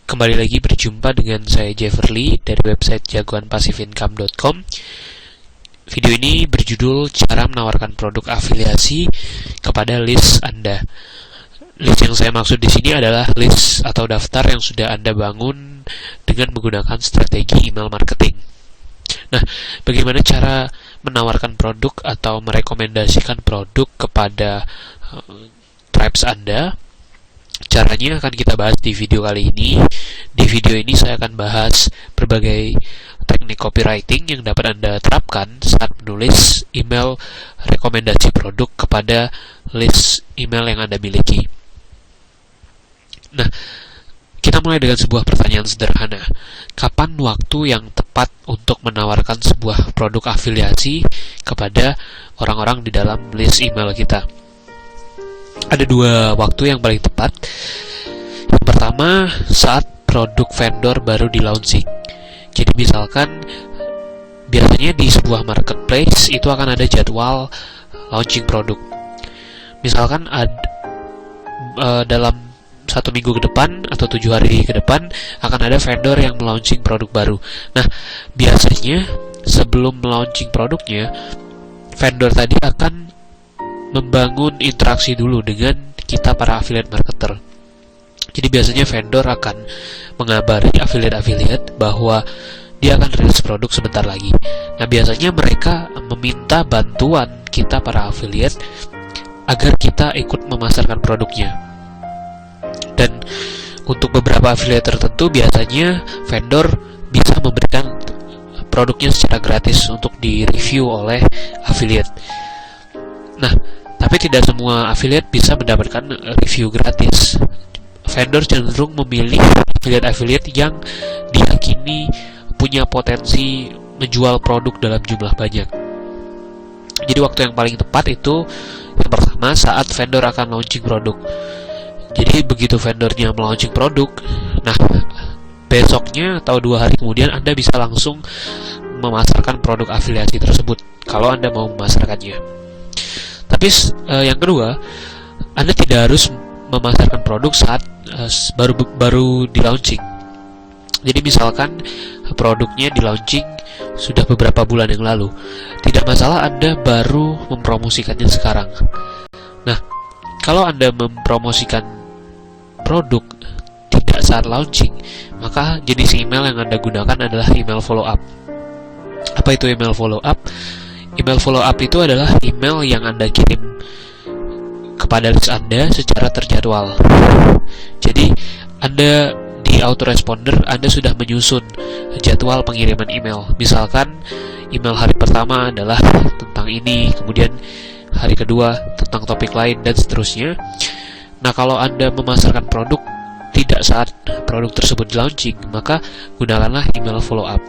Kembali lagi berjumpa dengan saya Jefferly dari website jagoanpassiveincome.com. Video ini berjudul cara menawarkan produk afiliasi kepada list Anda. List yang saya maksud di sini adalah list atau daftar yang sudah Anda bangun dengan menggunakan strategi email marketing. Nah, bagaimana cara menawarkan produk atau merekomendasikan produk kepada tribes Anda? Caranya akan kita bahas di video kali ini. Di video ini saya akan bahas berbagai teknik copywriting yang dapat Anda terapkan saat menulis email rekomendasi produk kepada list email yang Anda miliki. Nah, kita mulai dengan sebuah pertanyaan sederhana. Kapan waktu yang tepat untuk menawarkan sebuah produk afiliasi kepada orang-orang di dalam list email kita? Ada dua waktu yang paling tepat. Yang pertama, saat produk vendor baru di launching. Jadi misalkan biasanya di sebuah marketplace itu akan ada jadwal launching produk. Misalkan dalam 1 minggu ke depan atau 7 hari ke depan akan ada vendor yang melaunching produk baru. Nah, biasanya sebelum melaunching produknya, vendor tadi akan membangun interaksi dulu dengan kita para affiliate marketer. Jadi biasanya vendor akan mengabari affiliate-affiliate bahwa dia akan rilis produk sebentar lagi. Nah, biasanya mereka meminta bantuan kita para affiliate agar kita ikut memasarkan produknya. Dan untuk beberapa affiliate tertentu biasanya vendor bisa memberikan produknya secara gratis untuk di-review oleh affiliate. Nah, tapi tidak semua affiliate bisa mendapatkan review gratis. Vendor cenderung memilih affiliate-affiliate yang diyakini punya potensi menjual produk dalam jumlah banyak. Jadi waktu yang paling tepat itu yang pertama saat vendor akan launching produk. Jadi begitu vendornya melaunching produk, nah besoknya atau 2 hari kemudian Anda bisa langsung memasarkan produk afiliasi tersebut kalau Anda mau memasarkannya. Tapi yang kedua, Anda tidak harus memasarkan produk saat baru di launching. Jadi misalkan produknya di launching sudah beberapa bulan yang lalu, tidak masalah Anda baru mempromosikannya sekarang. Nah, kalau Anda mempromosikan produk tidak saat launching, maka jenis email yang Anda gunakan adalah email follow up. Apa itu email follow up? Email follow up itu adalah email yang Anda kirim kepada list Anda secara terjadwal. Jadi Anda di autoresponder Anda sudah menyusun jadwal pengiriman email. Misalkan email hari pertama adalah tentang ini, kemudian hari kedua tentang topik lain, dan seterusnya. Nah, kalau Anda memasarkan produk tidak saat produk tersebut di launching, maka gunakanlah email follow up.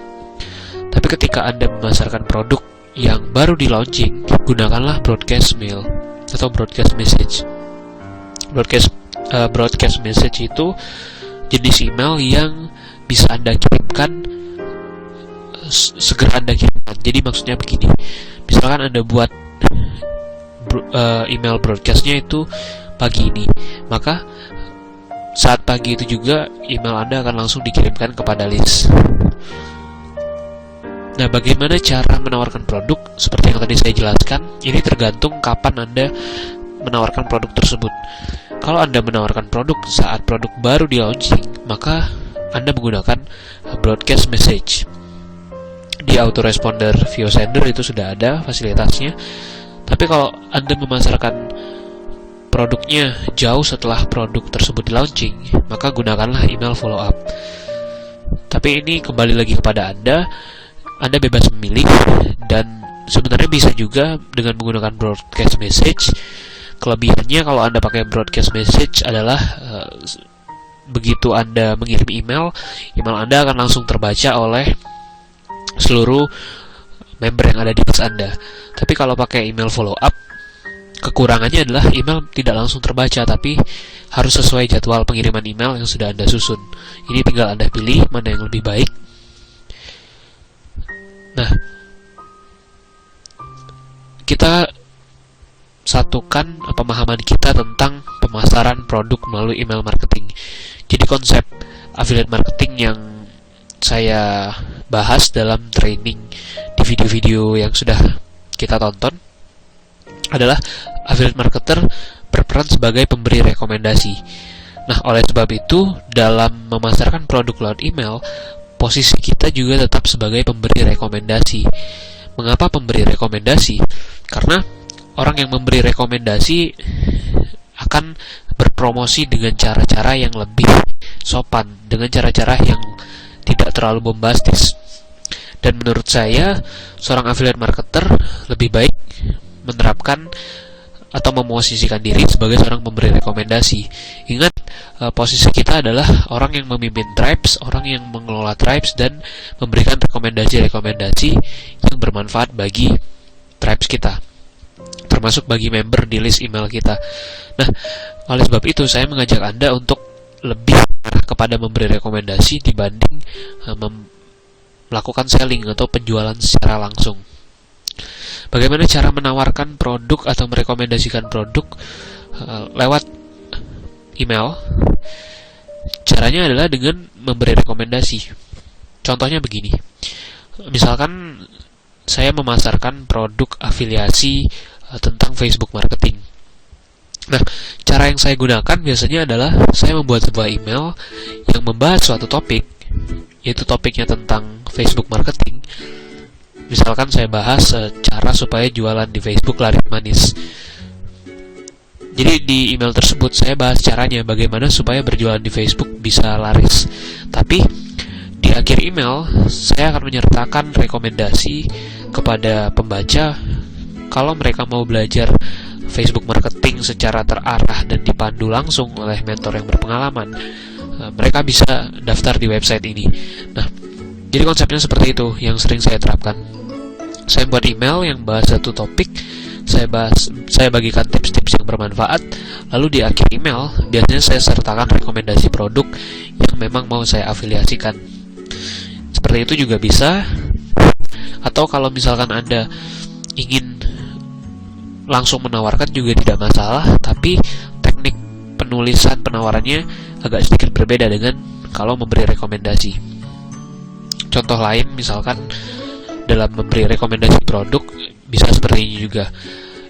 Tapi ketika Anda memasarkan produk yang baru di launching, gunakanlah broadcast mail atau broadcast message. Broadcast message itu jenis email yang bisa Anda kirimkan segera Anda kirimkan. Jadi maksudnya begini, misalkan Anda buat email broadcastnya itu pagi ini, maka saat pagi itu juga email Anda akan langsung dikirimkan kepada list. Nah, bagaimana cara menawarkan produk? Seperti yang tadi saya jelaskan, ini tergantung kapan Anda menawarkan produk tersebut. Kalau Anda menawarkan produk saat produk baru di launching, maka Anda menggunakan broadcast message. Di autoresponder VO Sender itu sudah ada fasilitasnya. Tapi kalau Anda memasarkan produknya jauh setelah produk tersebut di launching, maka gunakanlah email follow up. Tapi ini kembali lagi kepada Anda bebas memilih, dan sebenarnya bisa juga dengan menggunakan broadcast message. Kelebihannya kalau Anda pakai broadcast message adalah begitu Anda mengirim email Anda akan langsung terbaca oleh seluruh member yang ada di list Anda. Tapi kalau pakai email follow up, kekurangannya adalah email tidak langsung terbaca, tapi harus sesuai jadwal pengiriman email yang sudah Anda susun. Ini tinggal Anda pilih mana yang lebih baik. Nah, kita satukan pemahaman kita tentang pemasaran produk melalui email marketing. Jadi konsep affiliate marketing yang saya bahas dalam training di video-video yang sudah kita tonton adalah affiliate marketer berperan sebagai pemberi rekomendasi. Nah, oleh sebab itu, dalam memasarkan produk lewat email, posisi kita juga tetap sebagai pemberi rekomendasi. Mengapa pemberi rekomendasi? Karena orang yang memberi rekomendasi akan berpromosi dengan cara-cara yang lebih sopan, dengan cara-cara yang tidak terlalu bombastis. Dan menurut saya, seorang affiliate marketer lebih baik menerapkan atau memosisikan diri sebagai seorang pemberi rekomendasi. Ingat, posisi kita adalah orang yang memimpin tribes, orang yang mengelola tribes, dan memberikan rekomendasi-rekomendasi yang bermanfaat bagi tribes kita, termasuk bagi member di list email kita. Nah, oleh sebab itu saya mengajak Anda untuk lebih kepada memberi rekomendasi dibanding melakukan selling atau penjualan secara langsung. Bagaimana cara menawarkan produk atau merekomendasikan produk lewat email? Caranya adalah dengan memberi rekomendasi. Contohnya begini. Misalkan saya memasarkan produk afiliasi tentang Facebook marketing. Nah, cara yang saya gunakan biasanya adalah saya membuat sebuah email yang membahas suatu topik, yaitu topiknya tentang Facebook marketing. Misalkan saya bahas cara supaya jualan di Facebook laris manis. Jadi di email tersebut saya bahas caranya bagaimana supaya berjualan di Facebook bisa laris. Tapi di akhir email saya akan menyertakan rekomendasi kepada pembaca kalau mereka mau belajar Facebook marketing secara terarah dan dipandu langsung oleh mentor yang berpengalaman, mereka bisa daftar di website ini. Nah, jadi konsepnya seperti itu yang sering saya terapkan. Saya buat email yang bahas satu topik, saya bagikan tips-tips yang bermanfaat, lalu di akhir email biasanya saya sertakan rekomendasi produk yang memang mau saya afiliasikan. Seperti itu juga bisa. Atau kalau misalkan Anda ingin langsung menawarkan juga tidak masalah, tapi teknik penulisan penawarannya agak sedikit berbeda dengan kalau memberi rekomendasi. Contoh lain, misalkan dalam memberi rekomendasi produk bisa seperti ini juga.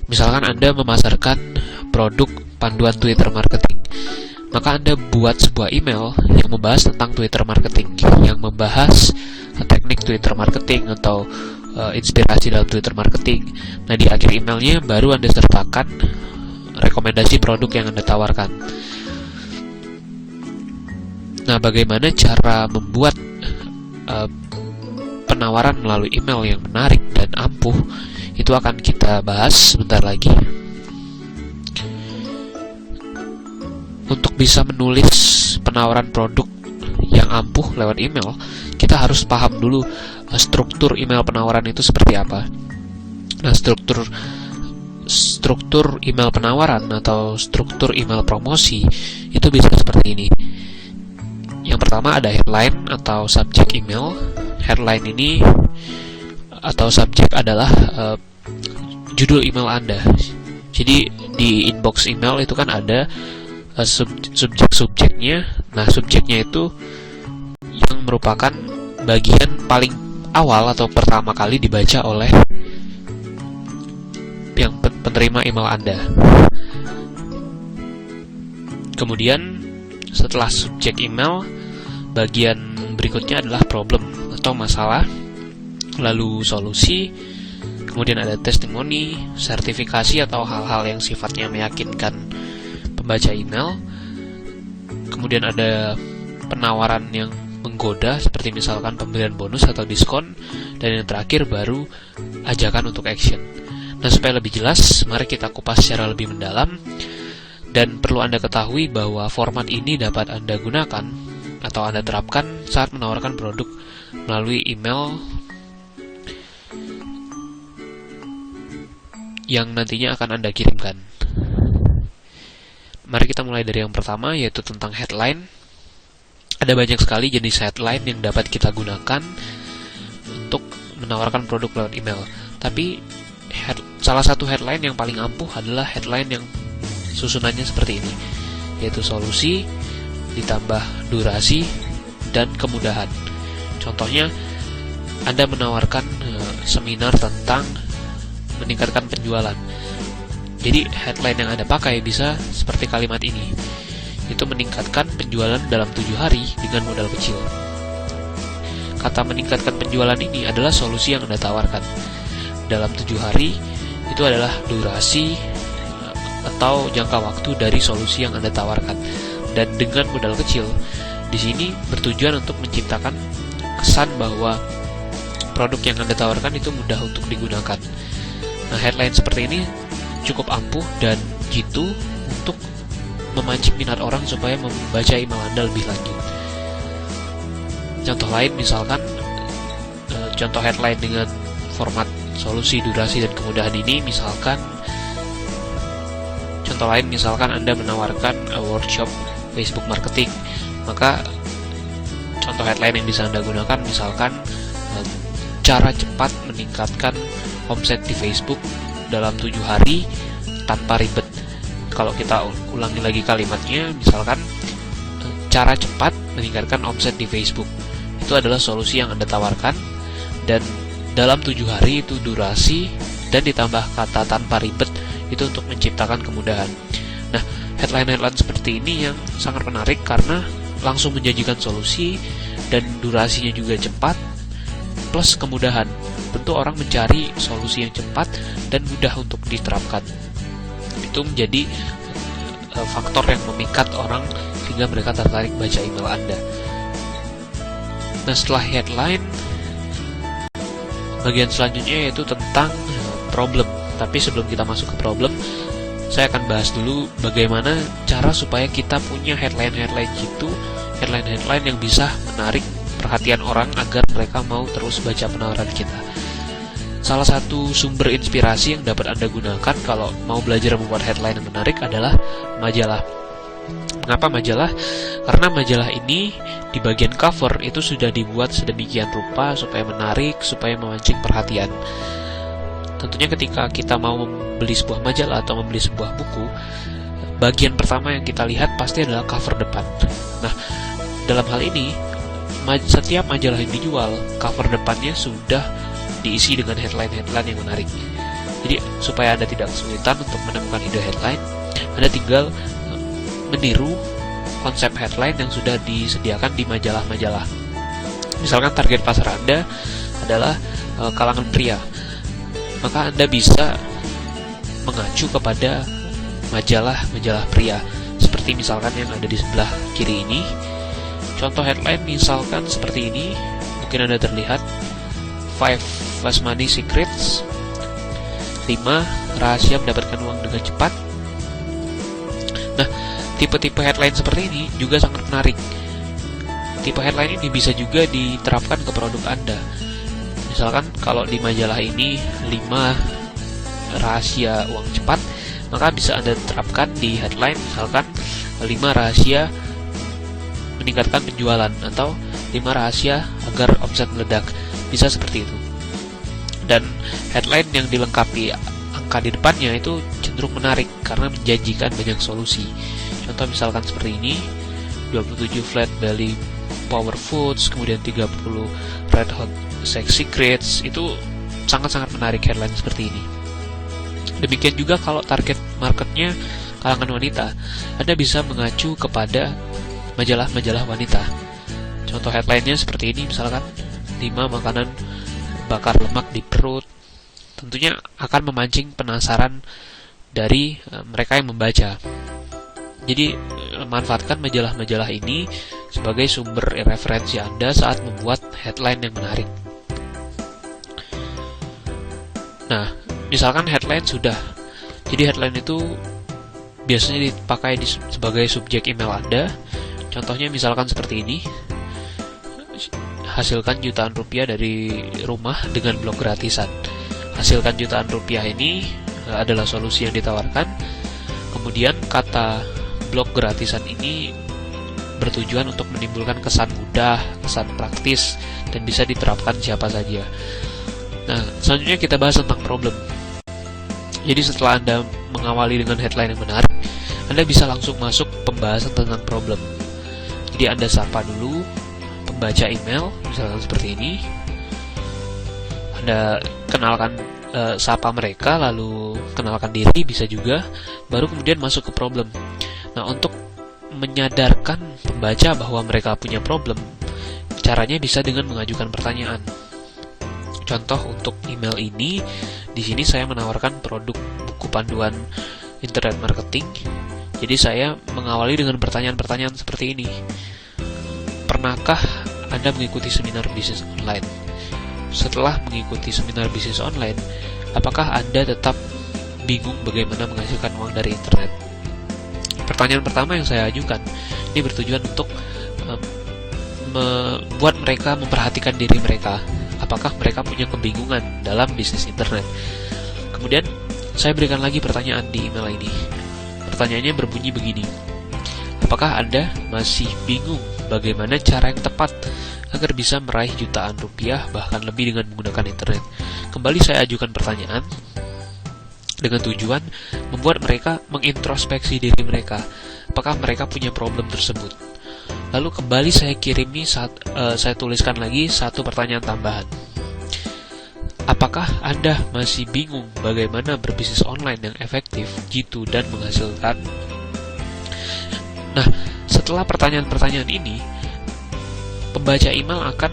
Misalkan Anda memasarkan produk panduan Twitter marketing, maka Anda buat sebuah email yang membahas tentang Twitter marketing, yang membahas teknik Twitter marketing atau inspirasi dalam Twitter marketing. Nah, di akhir emailnya baru Anda sertakan rekomendasi produk yang Anda tawarkan. Nah, bagaimana cara membuat penawaran melalui email yang menarik dan ampuh, itu akan kita bahas sebentar lagi. Untuk bisa menulis penawaran produk yang ampuh lewat email, kita harus paham dulu struktur email penawaran itu seperti apa. Nah, struktur email penawaran atau struktur email promosi itu bisa seperti ini. Yang pertama ada headline atau subjek email. Headline ini atau subjek adalah judul email Anda. Jadi di inbox email itu kan ada subjek-subjeknya. Nah, subjeknya itu yang merupakan bagian paling awal atau pertama kali dibaca oleh yang penerima email Anda. Kemudian setelah subjek email, bagian berikutnya adalah problem atau masalah, lalu solusi, kemudian ada testimoni, sertifikasi atau hal-hal yang sifatnya meyakinkan pembaca email, kemudian ada penawaran yang menggoda seperti misalkan pemberian bonus atau diskon, dan yang terakhir baru ajakan untuk action. Nah, supaya lebih jelas, mari kita kupas secara lebih mendalam. Dan perlu Anda ketahui bahwa format ini dapat Anda gunakan atau Anda terapkan saat menawarkan produk melalui email yang nantinya akan Anda kirimkan. Mari kita mulai dari yang pertama, yaitu tentang headline. Ada banyak sekali jenis headline yang dapat kita gunakan untuk menawarkan produk lewat email. Tapi salah satu headline yang paling ampuh adalah headline yang susunannya seperti ini, yaitu solusi, ditambah durasi, dan kemudahan. Contohnya, Anda menawarkan seminar tentang meningkatkan penjualan. Jadi headline yang Anda pakai bisa seperti kalimat ini. Itu meningkatkan penjualan dalam 7 hari dengan modal kecil. Kata meningkatkan penjualan ini adalah solusi yang Anda tawarkan. Dalam 7 hari itu adalah durasi atau jangka waktu dari solusi yang Anda tawarkan. Dan dengan modal kecil, di sini bertujuan untuk menciptakan kesan bahwa produk yang Anda tawarkan itu mudah untuk digunakan. Nah, headline seperti ini cukup ampuh dan jitu untuk memancing minat orang supaya membaca email Anda lebih lanjut. Contoh lain misalkan, contoh headline dengan format solusi, durasi, dan kemudahan ini misalkan, contoh lain misalkan Anda menawarkan workshop Facebook marketing, maka contoh headline yang bisa Anda gunakan misalkan cara cepat meningkatkan omset di Facebook dalam 7 hari tanpa ribet. Kalau kita ulangi lagi kalimatnya, misalkan cara cepat meningkatkan omset di Facebook itu adalah solusi yang Anda tawarkan, dan dalam 7 hari itu durasi, dan ditambah kata tanpa ribet itu untuk menciptakan kemudahan. Nah, headline-headline seperti ini yang sangat menarik karena langsung menjanjikan solusi dan durasinya juga cepat plus kemudahan. Tentu orang mencari solusi yang cepat dan mudah untuk diterapkan. Itu menjadi faktor yang memikat orang sehingga mereka tertarik baca email Anda. Nah, setelah headline, bagian selanjutnya yaitu tentang problem. Tapi sebelum kita masuk ke problem, saya akan bahas dulu bagaimana cara supaya kita punya headline-headline gitu, headline-headline yang bisa menarik perhatian orang agar mereka mau terus baca penawaran kita. Salah satu sumber inspirasi yang dapat Anda gunakan kalau mau belajar membuat headline yang menarik adalah majalah. Mengapa majalah? Karena majalah ini di bagian cover itu sudah dibuat sedemikian rupa supaya menarik, supaya memancing perhatian. Tentunya ketika kita mau membeli sebuah majalah atau membeli sebuah buku, bagian pertama yang kita lihat pasti adalah cover depan. Nah, dalam hal ini, setiap majalah yang dijual, cover depannya sudah diisi dengan headline-headline yang menarik. Jadi, supaya Anda tidak kesulitan untuk menemukan ide headline, Anda tinggal meniru konsep headline yang sudah disediakan di majalah-majalah. Misalkan target pasar Anda adalah kalangan pria, maka Anda bisa mengacu kepada majalah-majalah pria, seperti misalkan yang ada di sebelah kiri ini. Contoh headline misalkan seperti ini, mungkin Anda terlihat 5 Fast Money Secrets, 5 rahasia mendapatkan uang dengan cepat. Nah, tipe-tipe headline seperti ini juga sangat menarik. Tipe headline ini bisa juga diterapkan ke produk Anda. Misalkan kalau di majalah ini 5 rahasia uang cepat, maka bisa Anda terapkan di headline misalkan 5 rahasia meningkatkan penjualan atau 5 rahasia agar omset meledak. Bisa seperti itu. Dan headline yang dilengkapi angka di depannya itu cenderung menarik karena menjanjikan banyak solusi. Contoh misalkan seperti ini, 27 flat belly power foods, kemudian 30 red hot sex secrets, itu sangat-sangat menarik headline seperti ini. Demikian juga kalau target marketnya kalangan wanita, Anda bisa mengacu kepada majalah-majalah wanita. Contoh headline-nya seperti ini, misalkan 5 makanan bakar lemak di perut. Tentunya akan memancing penasaran dari mereka yang membaca. Jadi, manfaatkan majalah-majalah ini sebagai sumber referensi Anda saat membuat headline yang menarik. Nah, misalkan headline sudah. Jadi headline itu biasanya dipakai sebagai subjek email Anda. Contohnya misalkan seperti ini. Hasilkan jutaan rupiah dari rumah dengan blog gratisan. Hasilkan jutaan rupiah ini adalah solusi yang ditawarkan. Kemudian kata blog gratisan ini bertujuan untuk menimbulkan kesan mudah, kesan praktis, dan bisa diterapkan siapa saja. Nah, selanjutnya kita bahas tentang problem. Jadi setelah Anda mengawali dengan headline yang menarik, Anda bisa langsung masuk pembahasan tentang problem. Jadi Anda sapa dulu membaca email, misalkan seperti ini. Anda kenalkan, sapa mereka, lalu kenalkan diri, bisa juga, baru kemudian masuk ke problem. Nah, untuk menyadarkan pembaca bahwa mereka punya problem, caranya bisa dengan mengajukan pertanyaan. Contoh untuk email ini, di sini saya menawarkan produk buku panduan internet marketing. Jadi saya mengawali dengan pertanyaan-pertanyaan seperti ini. Pernahkah Anda mengikuti seminar bisnis online? Setelah mengikuti seminar bisnis online, apakah Anda tetap bingung bagaimana menghasilkan uang dari internet? Pertanyaan pertama yang saya ajukan ini bertujuan untuk membuat mereka memperhatikan diri mereka. Apakah mereka punya kebingungan dalam bisnis internet? Kemudian saya berikan lagi pertanyaan di email ini. Pertanyaannya berbunyi begini. Apakah Anda masih bingung bagaimana cara yang tepat agar bisa meraih jutaan rupiah bahkan lebih dengan menggunakan internet? Kembali saya ajukan pertanyaan dengan tujuan membuat mereka mengintrospeksi diri mereka. Apakah mereka punya problem tersebut? Lalu kembali saya saya tuliskan lagi satu pertanyaan tambahan. Apakah Anda masih bingung bagaimana berbisnis online yang efektif, jitu, dan menghasilkan? Nah, setelah pertanyaan-pertanyaan ini, pembaca email akan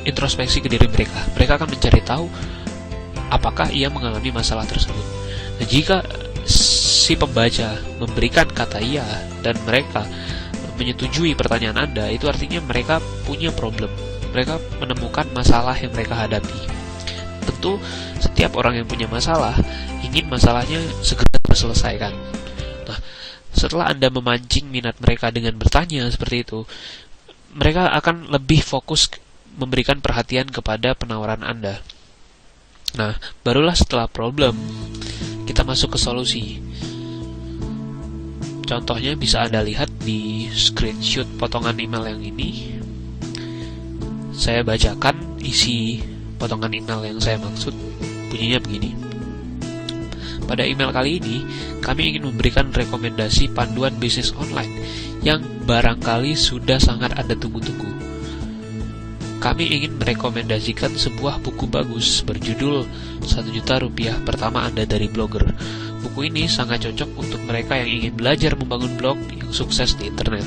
introspeksi ke diri mereka. Mereka akan mencari tahu apakah ia mengalami masalah tersebut. Nah, jika si pembaca memberikan kata iya dan mereka menyetujui pertanyaan Anda, itu artinya mereka punya problem. Mereka menemukan masalah yang mereka hadapi. Tentu, setiap orang yang punya masalah ingin masalahnya segera terselesaikan. Nah, setelah Anda memancing minat mereka dengan bertanya seperti itu, mereka akan lebih fokus memberikan perhatian kepada penawaran Anda. Nah, barulah setelah problem, kita masuk ke solusi. Contohnya bisa Anda lihat di screenshot potongan email yang ini. Saya bacakan isi potongan email yang saya maksud. Bunyinya begini. Pada email kali ini, kami ingin memberikan rekomendasi panduan bisnis online yang barangkali sudah sangat Anda tunggu-tunggu. Kami ingin merekomendasikan sebuah buku bagus berjudul 1 juta rupiah pertama Anda dari blogger. Buku ini sangat cocok untuk mereka yang ingin belajar membangun blog yang sukses di internet.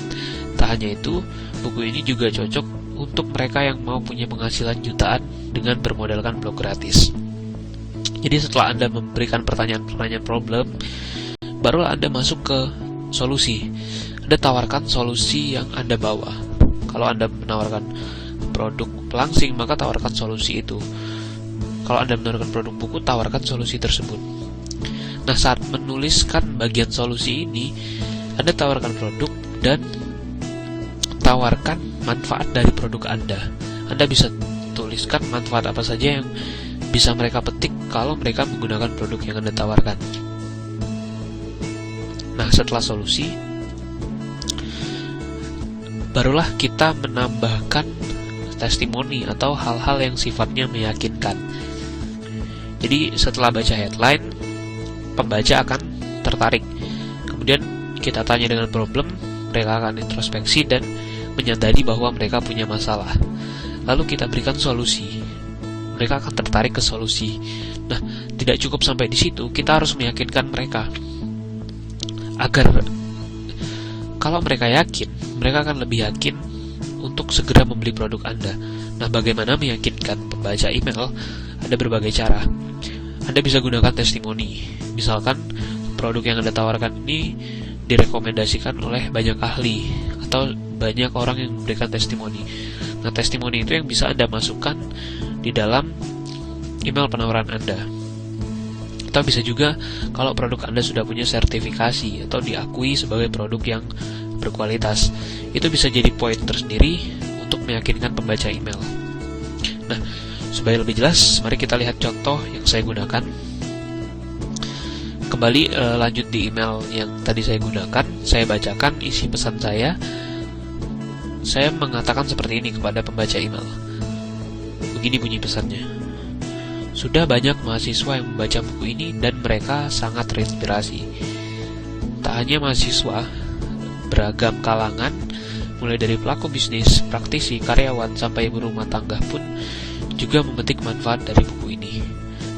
Tak hanya itu, buku ini juga cocok untuk mereka yang mau punya penghasilan jutaan dengan bermodalkan blog gratis. Jadi setelah Anda memberikan pertanyaan-pertanyaan problem, barulah Anda masuk ke solusi. Anda tawarkan solusi yang Anda bawa. Kalau Anda menawarkan produk pelangsing, maka tawarkan solusi itu. Kalau Anda menawarkan produk buku, tawarkan solusi tersebut. Nah, saat menuliskan bagian solusi ini, Anda tawarkan produk dan tawarkan manfaat dari produk Anda. Anda bisa tuliskan manfaat apa saja yang bisa mereka petik kalau mereka menggunakan produk yang Anda tawarkan. Nah, setelah solusi, barulah kita menambahkan testimoni atau hal-hal yang sifatnya meyakinkan. Jadi setelah baca headline, pembaca akan tertarik. Kemudian kita tanya dengan problem, mereka akan introspeksi dan menyadari bahwa mereka punya masalah. Lalu kita berikan solusi. Mereka akan tertarik ke solusi. Nah, tidak cukup sampai di situ, kita harus meyakinkan mereka. Agar kalau mereka yakin, mereka akan lebih yakin untuk segera membeli produk Anda. Nah, bagaimana meyakinkan pembaca email? Ada berbagai cara. Anda bisa gunakan testimoni. Misalkan produk yang Anda tawarkan ini direkomendasikan oleh banyak ahli atau banyak orang yang memberikan testimoni. Nah, testimoni itu yang bisa Anda masukkan di dalam email penawaran Anda. Atau bisa juga kalau produk Anda sudah punya sertifikasi atau diakui sebagai produk yang berkualitas, itu bisa jadi poin tersendiri untuk meyakinkan pembaca email. Nah, supaya lebih jelas, mari kita lihat contoh yang saya gunakan. Kembali lanjut di email yang tadi saya gunakan, saya bacakan isi pesan saya. Saya mengatakan seperti ini kepada pembaca email. Begini bunyi pesannya. Sudah banyak mahasiswa yang membaca buku ini dan mereka sangat terinspirasi. Tak hanya mahasiswa, beragam kalangan mulai dari pelaku bisnis, praktisi, karyawan, sampai ibu rumah tangga pun juga memetik manfaat dari buku ini.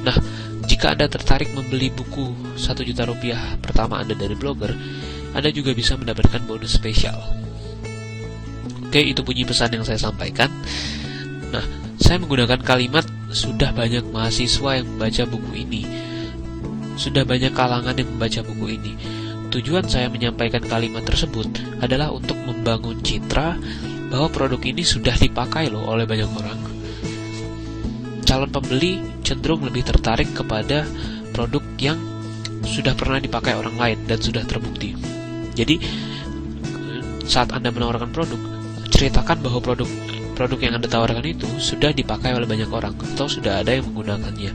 Nah, jika Anda tertarik membeli buku 1 juta rupiah pertama Anda dari blogger, Anda juga bisa mendapatkan bonus spesial. Oke, itu bunyi pesan yang saya sampaikan. Nah, saya menggunakan kalimat sudah banyak mahasiswa yang membaca buku ini. Sudah banyak kalangan yang membaca buku ini. Tujuan saya menyampaikan kalimat tersebut adalah untuk membangun citra bahwa produk ini sudah dipakai loh oleh banyak orang. Calon pembeli cenderung lebih tertarik kepada produk yang sudah pernah dipakai orang lain dan sudah terbukti. Jadi, saat Anda menawarkan produk, ceritakan bahwa produk yang Anda tawarkan itu sudah dipakai oleh banyak orang atau sudah ada yang menggunakannya.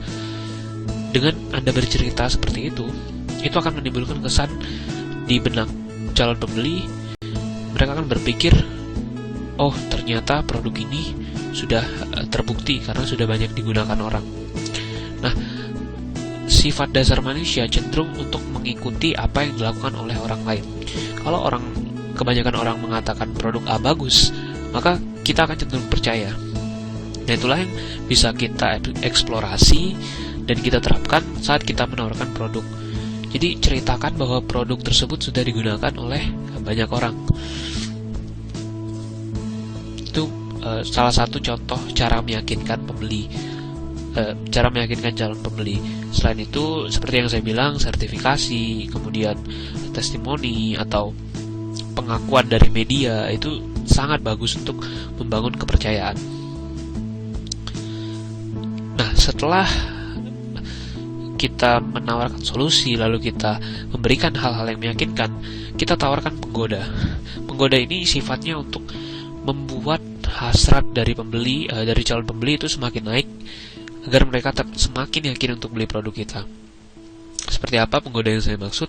Dengan Anda bercerita seperti itu akan menimbulkan kesan di benak calon pembeli. Mereka akan berpikir, oh ternyata produk ini sudah terbukti karena sudah banyak digunakan orang. Nah, sifat dasar manusia cenderung untuk mengikuti apa yang dilakukan oleh orang lain. Kalau kebanyakan orang mengatakan produk A bagus, maka kita akan cenderung percaya. Nah, itulah yang bisa kita eksplorasi dan kita terapkan saat kita menawarkan produk. Jadi ceritakan bahwa produk tersebut sudah digunakan oleh banyak orang. Itu salah satu contoh cara meyakinkan pembeli, cara meyakinkan calon pembeli. Selain itu, seperti yang saya bilang, sertifikasi, kemudian testimoni atau pengakuan dari media itu sangat bagus untuk membangun kepercayaan. Nah, setelah kita menawarkan solusi, lalu kita memberikan hal-hal yang meyakinkan, kita tawarkan penggoda. Penggoda ini sifatnya untuk membuat hasrat dari calon pembeli itu semakin naik, agar mereka semakin yakin untuk beli produk kita. Seperti apa penggoda yang saya maksud?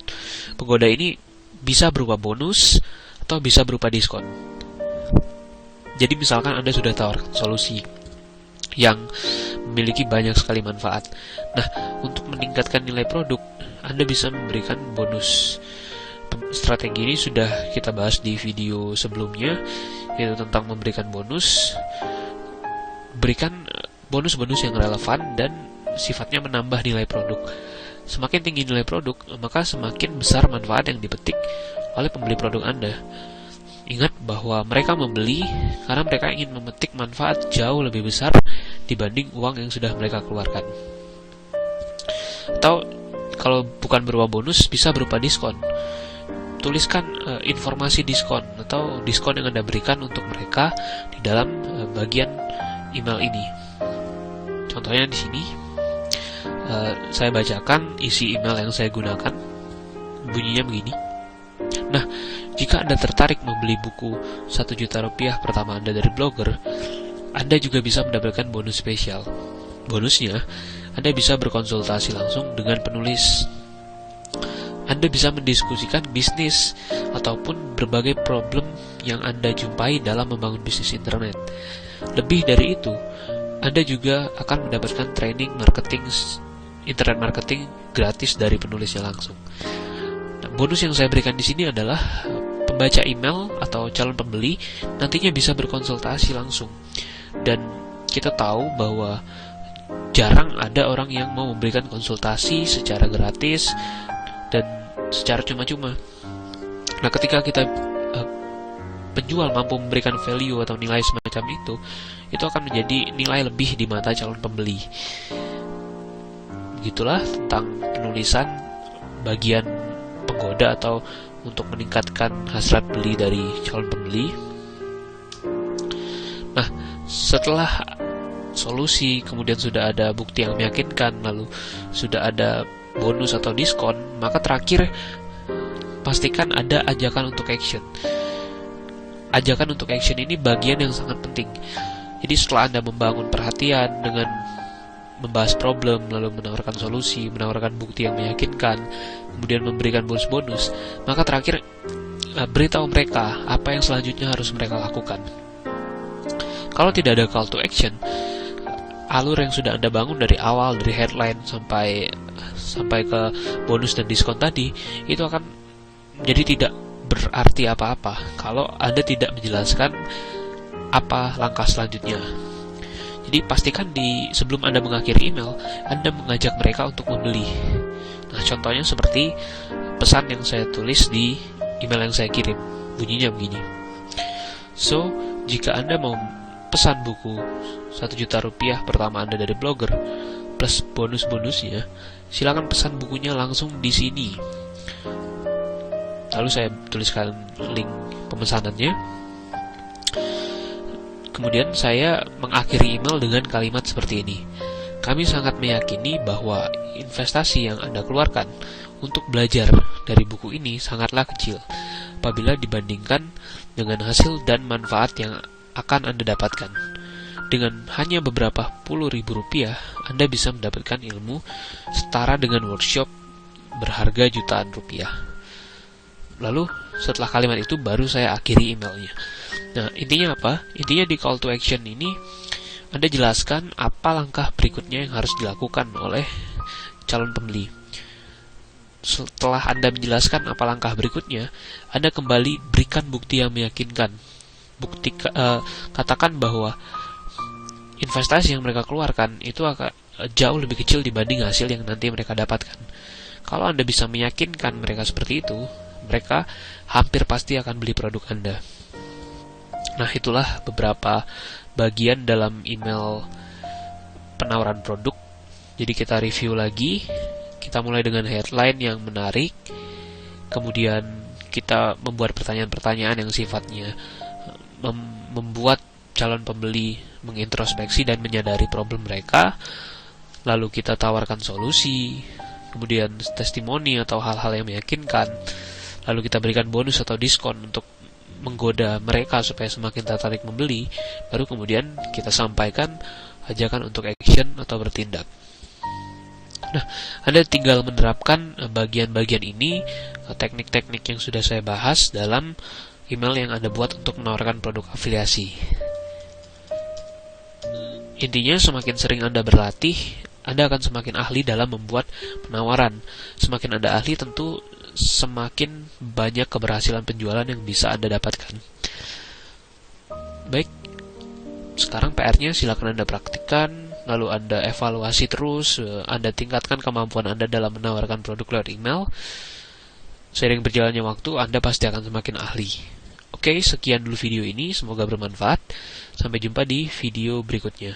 Penggoda ini bisa berupa bonus atau bisa berupa diskon. Jadi misalkan Anda sudah tawarkan solusi yang memiliki banyak sekali manfaat. Nah, untuk meningkatkan nilai produk, Anda bisa memberikan bonus. Strategi ini sudah kita bahas di video sebelumnya, yaitu tentang memberikan bonus. Berikan bonus-bonus yang relevan dan sifatnya menambah nilai produk. Semakin tinggi nilai produk, maka semakin besar manfaat yang dipetik oleh pembeli produk Anda. Ingat bahwa mereka membeli karena mereka ingin memetik manfaat jauh lebih besar dibanding uang yang sudah mereka keluarkan. Atau kalau bukan berupa bonus, bisa berupa diskon. Tuliskan informasi diskon atau diskon yang Anda berikan untuk mereka di dalam bagian email ini. Contohnya di sini saya bacakan isi email yang saya gunakan. Bunyinya begini. Nah, jika Anda tertarik membeli buku 1 juta rupiah pertama Anda dari blogger, Anda juga bisa mendapatkan bonus spesial. Bonusnya, Anda bisa berkonsultasi langsung dengan penulis. Anda bisa mendiskusikan bisnis ataupun berbagai problem yang Anda jumpai dalam membangun bisnis internet. Lebih dari itu, Anda juga akan mendapatkan training internet marketing gratis dari penulisnya langsung. Nah, bonus yang saya berikan di sini adalah pembaca email atau calon pembeli nantinya bisa berkonsultasi langsung. Dan kita tahu bahwa jarang ada orang yang mau memberikan konsultasi secara gratis dan secara cuma-cuma. Nah, ketika kita penjual mampu memberikan value atau nilai semacam itu akan menjadi nilai lebih di mata calon pembeli. Begitulah tentang penulisan bagian penggoda atau untuk meningkatkan hasrat beli dari calon pembeli. Nah, setelah solusi, kemudian sudah ada bukti yang meyakinkan, lalu sudah ada bonus atau diskon, maka terakhir pastikan ada ajakan untuk action. Ajakan untuk action ini bagian yang sangat penting. Jadi setelah Anda membangun perhatian dengan membahas problem, lalu menawarkan solusi, menawarkan bukti yang meyakinkan, kemudian memberikan bonus-bonus, maka terakhir beritahu mereka apa yang selanjutnya harus mereka lakukan. Kalau tidak ada call to action, alur yang sudah Anda bangun dari awal, dari headline sampai ke bonus dan diskon tadi, itu akan jadi tidak berarti apa-apa kalau Anda tidak menjelaskan apa langkah selanjutnya. Jadi pastikan sebelum Anda mengakhiri email, Anda mengajak mereka untuk membeli. Nah, contohnya seperti pesan yang saya tulis di email yang saya kirim. Bunyinya begini. So, jika Anda mau pesan buku 1 juta rupiah pertama Anda dari blogger, plus bonus-bonusnya, silakan pesan bukunya langsung di sini. Lalu saya tuliskan link pemesanannya. Kemudian saya mengakhiri email dengan kalimat seperti ini. Kami sangat meyakini bahwa investasi yang Anda keluarkan untuk belajar dari buku ini sangatlah kecil apabila dibandingkan dengan hasil dan manfaat yang akan Anda dapatkan. Dengan hanya beberapa puluh ribu rupiah, Anda bisa mendapatkan ilmu setara dengan workshop berharga jutaan rupiah. Lalu setelah kalimat itu baru saya akhiri emailnya. Nah, intinya apa? Intinya di call to action ini Anda jelaskan apa langkah berikutnya yang harus dilakukan oleh calon pembeli. Setelah Anda menjelaskan apa langkah berikutnya, Anda kembali berikan bukti yang meyakinkan. Katakan bahwa investasi yang mereka keluarkan itu akan jauh lebih kecil dibanding hasil yang nanti mereka dapatkan. Kalau Anda bisa meyakinkan mereka seperti itu, mereka hampir pasti akan beli produk Anda. Nah, itulah beberapa bagian dalam email penawaran produk. Jadi kita review lagi. Kita mulai dengan headline yang menarik. Kemudian kita membuat pertanyaan-pertanyaan yang sifatnya membuat calon pembeli mengintrospeksi dan menyadari problem mereka. Lalu kita tawarkan solusi, kemudian testimoni atau hal-hal yang meyakinkan. Lalu kita berikan bonus atau diskon untuk menggoda mereka supaya semakin tertarik membeli. Baru kemudian kita sampaikan ajakan untuk action atau bertindak. Nah, Anda tinggal menerapkan bagian-bagian ini, teknik-teknik yang sudah saya bahas dalam email yang Anda buat untuk menawarkan produk afiliasi. Intinya, semakin sering Anda berlatih, Anda akan semakin ahli dalam membuat penawaran. Semakin Anda ahli, tentu semakin banyak keberhasilan penjualan yang bisa Anda dapatkan. Baik, sekarang PR-nya silakan Anda praktikkan, lalu Anda evaluasi terus, Anda tingkatkan kemampuan Anda dalam menawarkan produk lewat email. Seiring berjalannya waktu, Anda pasti akan semakin ahli. Oke, sekian dulu video ini, semoga bermanfaat. Sampai jumpa di video berikutnya.